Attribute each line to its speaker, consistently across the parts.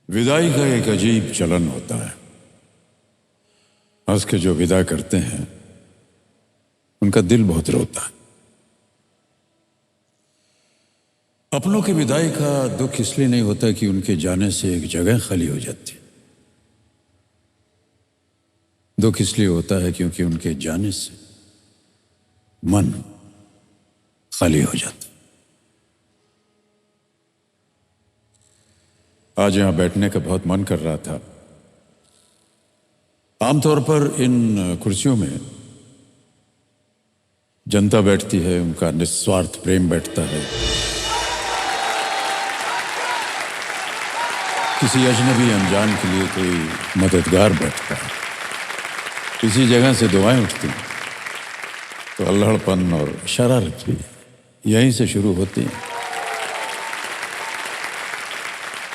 Speaker 1: विदाई का एक अजीब चलन होता है। हंस के जो विदा करते हैं उनका दिल बहुत रोता है। अपनों की विदाई का दुख इसलिए नहीं होता कि उनके जाने से एक जगह खाली हो जाती है। दुख इसलिए होता है क्योंकि उनके जाने से मन खाली हो जाता है। आज यहां बैठने का बहुत मन कर रहा था। आमतौर पर इन कुर्सियों में जनता बैठती है, उनका निस्वार्थ प्रेम बैठता है। किसी अजनबी अनजान के लिए कोई मददगार बैठता है। किसी जगह से दुआएं उठती हैं तो अल्हड़पन और शरारत भी यहीं से शुरू होती है।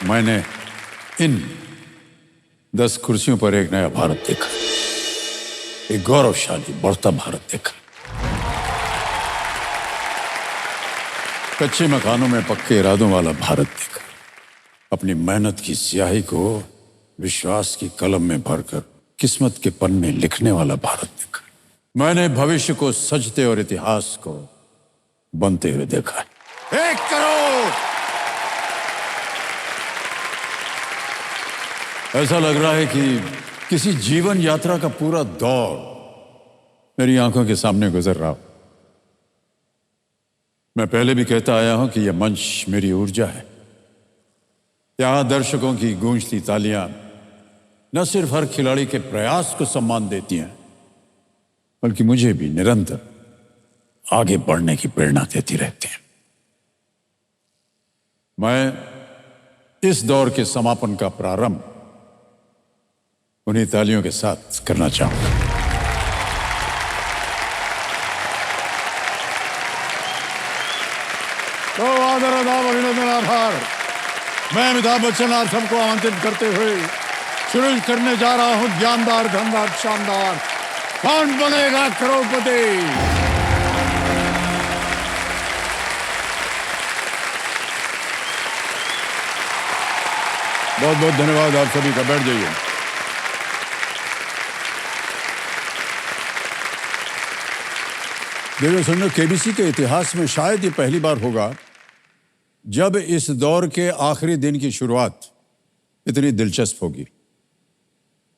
Speaker 1: मैंने इन 10 कुर्सियों पर एक नया भारत देखा, एक गौरवशाली बढ़ता भारत देखा। कच्चे मकानों में पक्के इरादों वाला भारत देखा। अपनी मेहनत की स्याही को विश्वास की कलम में भरकर किस्मत के पन्ने लिखने वाला भारत देखा। मैंने भविष्य को सजते और इतिहास को बनते हुए देखा है। 1 करोड़! ऐसा लग रहा है कि किसी जीवन यात्रा का पूरा दौर मेरी आंखों के सामने गुजर रहा हो। मैं पहले भी कहता आया हूं कि यह मंच मेरी ऊर्जा है। यहां दर्शकों की गूंजती तालियां न सिर्फ हर खिलाड़ी के प्रयास को सम्मान देती हैं, बल्कि मुझे भी निरंतर आगे बढ़ने की प्रेरणा देती रहती हैं। मैं इस दौर के समापन का प्रारंभ उन्हीं तालियों के साथ करना चाहूंगा। तो आदर अदाब अभिनंदन आभार। मैं अमिताभ बच्चन आप सबको आमंत्रित करते हुए शुरू करने जा रहा हूं ज्ञानदार धनदार शानदार कौन बनेगा करोड़पति। बहुत बहुत धन्यवाद आप सभी का। बैठ जाइए। देखिए सुनो, केबीसी के इतिहास में शायद ये पहली बार होगा जब इस दौर के आखिरी दिन की शुरुआत इतनी दिलचस्प होगी।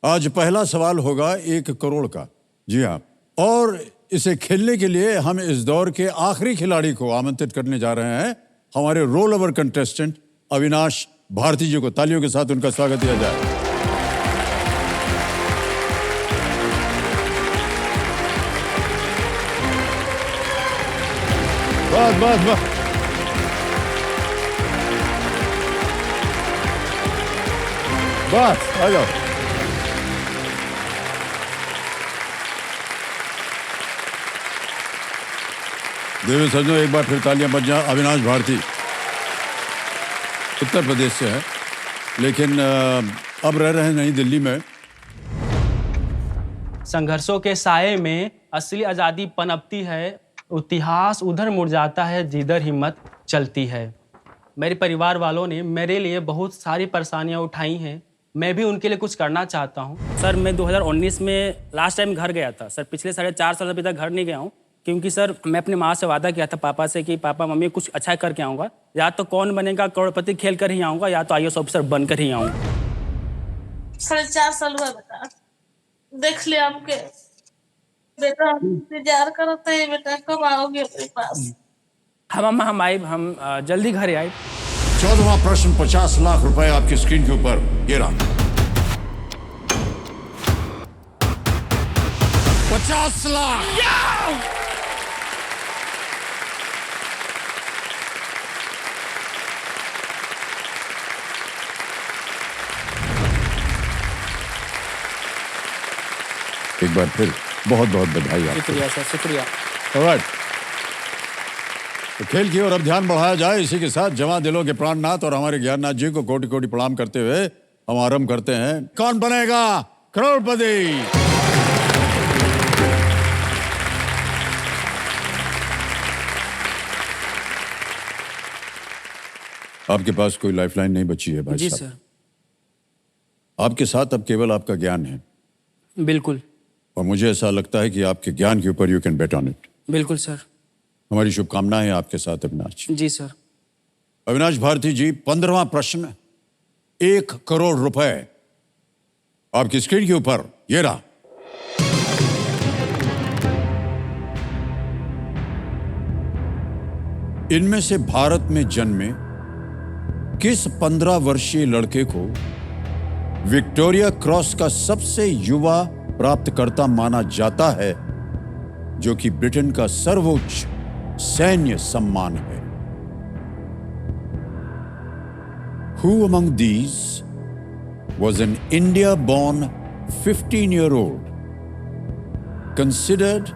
Speaker 1: आज पहला सवाल होगा 1 करोड़ का। जी हाँ, और इसे खेलने के लिए हम इस दौर के आखिरी खिलाड़ी को आमंत्रित करने जा रहे हैं। हमारे roll over contestant Avinash Bharti ji को तालियों के साथ उनका स्वागत किया जाए। बस बस बस बस आ जाओ। देवी सज्जनों, एक बार फिर तालियां बज जाए। अविनाश भारती उत्तर प्रदेश से है, लेकिन अब रह रहे हैं नई दिल्ली में।
Speaker 2: संघर्षों के साये में असली आज़ादी पनपती है। इतिहास उधर मुड़ जाता है जिधर हिम्मत चलती है। मेरे परिवार वालों ने मेरे लिए बहुत सारी परेशानियां उठाई हैं। मैं भी उनके लिए कुछ करना चाहता हूं। सर, मैं 2019 में लास्ट टाइम घर गया था। सर, पिछले 4.5 साल अभी तक घर नहीं गया हूं, क्योंकि सर मैं अपनी माँ से वादा किया था, पापा से, कि पापा मम्मी कुछ अच्छा करके आऊँगा। या तो कौन बनेगा करोड़पति खेल कर ही आऊँगा, या तो IAS ऑफिसर बनकर ही आऊँगा।
Speaker 3: 4.5 साल हुआ बेटा, देख लिया आपके बेटा इंतजार करते हैं। बेटा कब आओगे अपने पास?
Speaker 2: हम अम्मा हम जल्दी घर आए।
Speaker 1: 14वां प्रश्न 50 लाख रुपए आपकी स्क्रीन के ऊपर। ये रहा 50 लाख। एक बार फिर बहुत बहुत बधाई आपको।
Speaker 2: शुक्रिया सर, शुक्रिया।
Speaker 1: ऑलराइट, तो खेल की ओर अब ध्यान बढ़ाया जाए। इसी के साथ जवां दिलों के प्राणनाथ और हमारे ज्ञाननाथ जी को कोटि कोटि प्रणाम करते हुए हम आरंभ करते हैं। कौन बनेगा करोड़पति? आपके पास कोई लाइफलाइन नहीं बची है भाई
Speaker 2: जी
Speaker 1: साहब?
Speaker 2: सर।
Speaker 1: आपके साथ अब केवल आपका ज्ञान है,
Speaker 2: बिल्कुल
Speaker 1: और मुझे ऐसा लगता है कि आपके ज्ञान के ऊपर you can bet on it.
Speaker 2: बिल्कुल सर।
Speaker 1: हमारी शुभकामनाएं हैं आपके साथ अविनाश।
Speaker 2: जी सर।
Speaker 1: अविनाश भारती जी, 15वां प्रश्न, 1 करोड़ रुपए आपकी स्क्रीन के ऊपर, ये रहा। इनमें से भारत में जन्मे किस 15 वर्षीय लड़के को विक्टोरिया क्रॉस का सबसे युवा प्राप्तकर्ता माना जाता है, जो कि ब्रिटेन का सर्वोच्च सैन्य सम्मान है? Who among these was an India-born 15-year-old, considered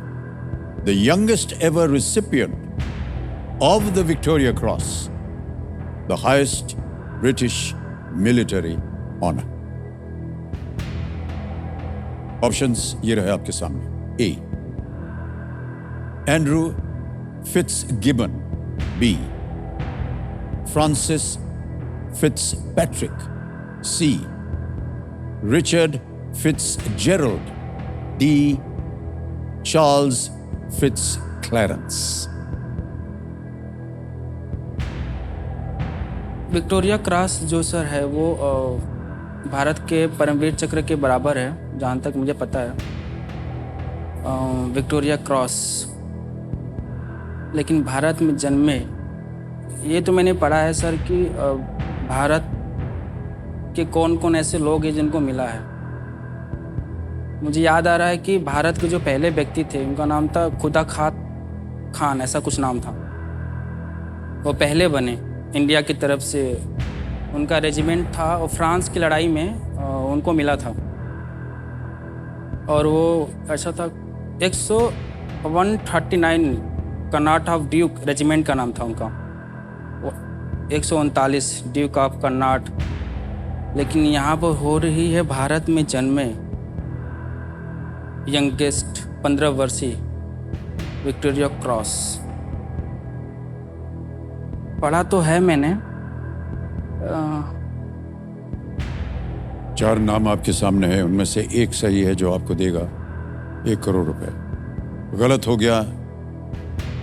Speaker 1: the youngest ever recipient of the Victoria Cross, the highest British military honor? Options ये रहे आपके सामने। A. Andrew Fitzgibbon. B. Francis Fitzpatrick. C. Richard Fitzgerald. D. Charles Fitzclarence.
Speaker 2: Victoria cross जो sir है वो भारत के परमवीर चक्र के बराबर है, जहाँ तक मुझे पता है। विक्टोरिया क्रॉस, लेकिन भारत में जन्मे, ये तो मैंने पढ़ा है सर कि भारत के कौन कौन ऐसे लोग हैं जिनको मिला है। मुझे याद आ रहा है कि भारत के जो पहले व्यक्ति थे उनका नाम था खुदा खान, ऐसा कुछ नाम था। वो पहले बने इंडिया की तरफ से, उनका रेजिमेंट था और फ्रांस की लड़ाई में उनको मिला था। और वो ऐसा था 139 कर्नाट ऑफ ड्यूक रेजिमेंट का नाम था उनका, 139 ड्यूक ऑफ कर्नाट। लेकिन यहाँ पर हो रही है भारत में जन्मे यंगेस्ट 15 वर्षीय विक्टोरिया क्रॉस। पढ़ा तो है मैंने।
Speaker 1: 4 नाम आपके सामने है, उनमें से एक सही है जो आपको देगा 1 करोड़ रुपए। गलत हो गया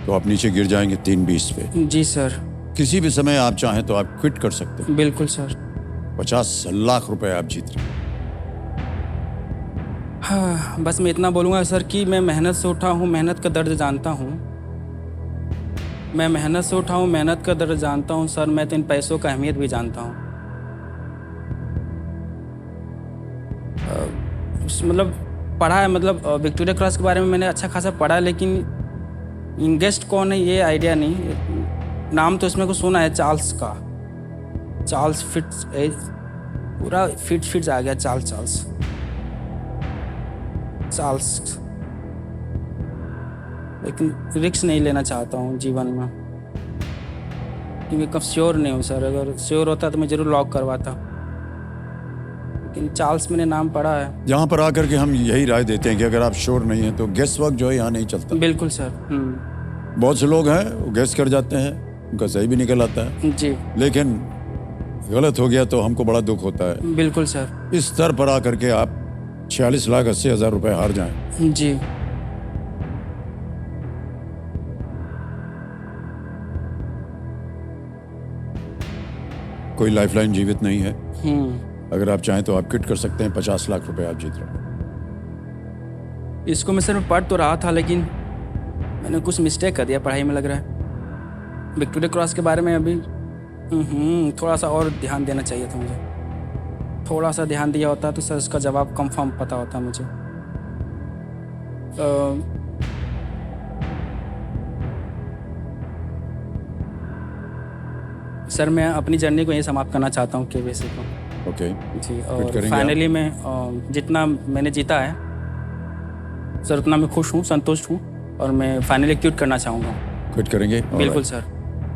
Speaker 1: तो आप नीचे गिर जाएंगे 320 पे।
Speaker 2: जी सर।
Speaker 1: किसी भी समय आप चाहें तो आप क्विट कर सकते हैं।
Speaker 2: बिल्कुल सर।
Speaker 1: 50 लाख रुपए आप जीत रहे हैं।
Speaker 2: हाँ, बस मैं इतना बोलूँगा सर कि मैं मेहनत से उठा हूँ, मेहनत का दर्द जानता हूँ। मैं मेहनत से उठा हूँ, मेहनत का दर्द जानता हूँ सर। मैं तो इन पैसों का अहमियत भी जानता हूँ। मतलब पढ़ा है, मतलब विक्टोरिया क्रॉस के बारे में मैंने अच्छा खासा पढ़ा, लेकिन यंगेस्ट कौन है ये आइडिया नहीं। नाम तो इसमें को सुना है चार्ल्स का, चार्ल्स फिट्स, पूरा फिट्स आ गया, चार्ल्स। लेकिन रिस्क नहीं लेना चाहता हूँ जीवन में, क्योंकि कब श्योर नहीं हूँ सर। अगर श्योर होता तो मैं ज़रूर लॉक करवाता, लेकिन चार्ल्स मैंने नाम पढ़ा है।
Speaker 1: यहाँ पर आकर के हम यही राय देते हैं कि अगर आप श्योर नहीं हैं तो गेस वर्क जो है यहाँ नहीं चलता।
Speaker 2: बिल्कुल सर।
Speaker 1: बहुत से लोग हैं वो गेस कर जाते हैं, उनका सही भी निकल आता है,
Speaker 2: जी।
Speaker 1: लेकिन गलत हो गया तो हमको बड़ा दुख होता है।
Speaker 2: बिल्कुल सर।
Speaker 1: इस स्तर पर आकर के आप 46,80,000 रुपए हार जाएं।
Speaker 2: जी।
Speaker 1: कोई लाइफलाइन जीवित नहीं है। अगर आप चाहें तो आप क्विट कर सकते हैं। 50 लाख रुपए आप जीत रहे हैं।
Speaker 2: इसको मैं सर पढ़ तो रहा था, लेकिन मैंने कुछ मिस्टेक कर दिया पढ़ाई में लग रहा है। विक्टोरिया क्रॉस के बारे में अभी थोड़ा सा और ध्यान देना चाहिए था मुझे। थोड़ा सा ध्यान दिया होता तो सर इसका जवाब कंफर्म पता होता मुझे। सर मैं अपनी जर्नी को यही समाप्त करना चाहता हूँ केबीसी को।
Speaker 1: ओके
Speaker 2: जी। और फाइनली मैं जितना मैंने जीता है सर उतना मैं खुश हूँ, संतुष्ट हूँ, और मैं फाइनली क्विट करना चाहूँगा।
Speaker 1: क्विट करेंगे?
Speaker 2: बिल्कुल सर।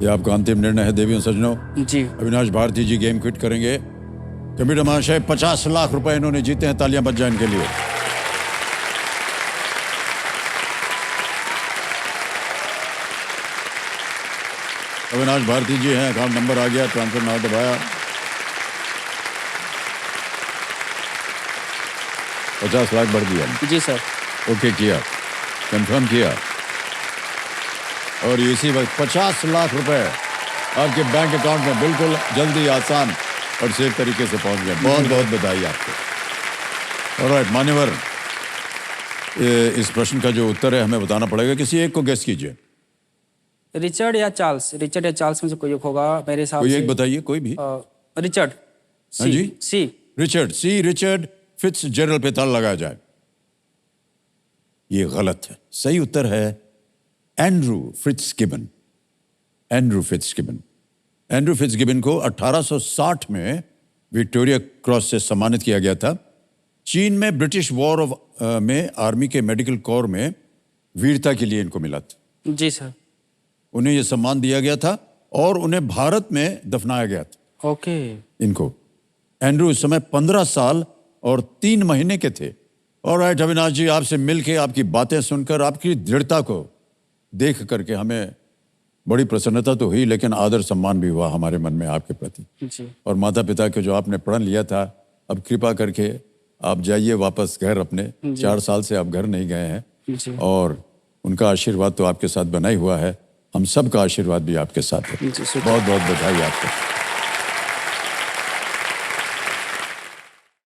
Speaker 1: ये आपका अंतिम निर्णय है देवियों सज्जनों?
Speaker 2: जी।
Speaker 1: अविनाश भारती जी गेम क्विट करेंगे। कंप्यूटर महाशय 50 लाख रुपए इन्होंने जीते हैं, तालियां बज जाएं इनके लिए। अविनाश भारती जी हैं, अकाउंट नंबर आ गया, ट्रांसफर नाउ दबाया। 50 लाख बढ़ दिया।
Speaker 2: जी सर।
Speaker 1: ओके किया, कंफर्म किया, और इसी वक्त 50 लाख रुपए आपके बैंक अकाउंट में बिल्कुल जल्दी, आसान और सेफ तरीके से पहुंच गए। बहुत बहुत बधाई आपको। ऑलराइट मान्यवर, इस प्रश्न का जो उत्तर है हमें बताना पड़ेगा, किसी एक को गेस कीजिए।
Speaker 4: रिचर्ड या चार्ल्स, रिचर्ड या चार्ल्स में से कोई एक होगा मेरे हिसाब
Speaker 1: कोई
Speaker 4: से।
Speaker 1: एक बताइए, कोई भी।
Speaker 4: रिचर्ड।
Speaker 1: हाँ जी,
Speaker 4: सी।
Speaker 1: रिचर्ड, सी रिचर्ड फिट्जजेरल्ड पे ताला लगाया जाए। ये गलत है। सही उत्तर है एंड्रू फिट्जगिबन। एंड्रू फिट्जगिबन। एंड्रू फिट्जगिबन को 1860 में विक्टोरिया क्रॉस से सम्मानित किया गया था। चीन में ब्रिटिश वॉर में आर्मी के मेडिकल कोर में वीरता के लिए इनको मिला था।
Speaker 4: जी सर।
Speaker 1: उन्हें यह सम्मान दिया गया था और उन्हें भारत में दफनाया गया था।
Speaker 4: ओके।
Speaker 1: इनको एंड्रू इस समय 15 साल और 3 महीने के थे। ऑलराइट अविनाश जी, आपसे मिलके, आपकी बातें सुनकर, आपकी दृढ़ता को देख करके हमें बड़ी प्रसन्नता तो हुई, लेकिन आदर सम्मान भी हुआ हमारे मन में आपके प्रति।
Speaker 4: जी।
Speaker 1: और माता पिता के जो आपने प्रण लिया था, अब कृपा करके आप जाइए वापस घर अपने। 4 साल से आप घर नहीं गए हैं
Speaker 4: जी।
Speaker 1: और उनका आशीर्वाद तो आपके साथ बना ही हुआ है। हम सब का आशीर्वाद भी आपके साथ है।
Speaker 4: जी, शुक्रिया।
Speaker 1: बहुत बहुत बधाई आपको।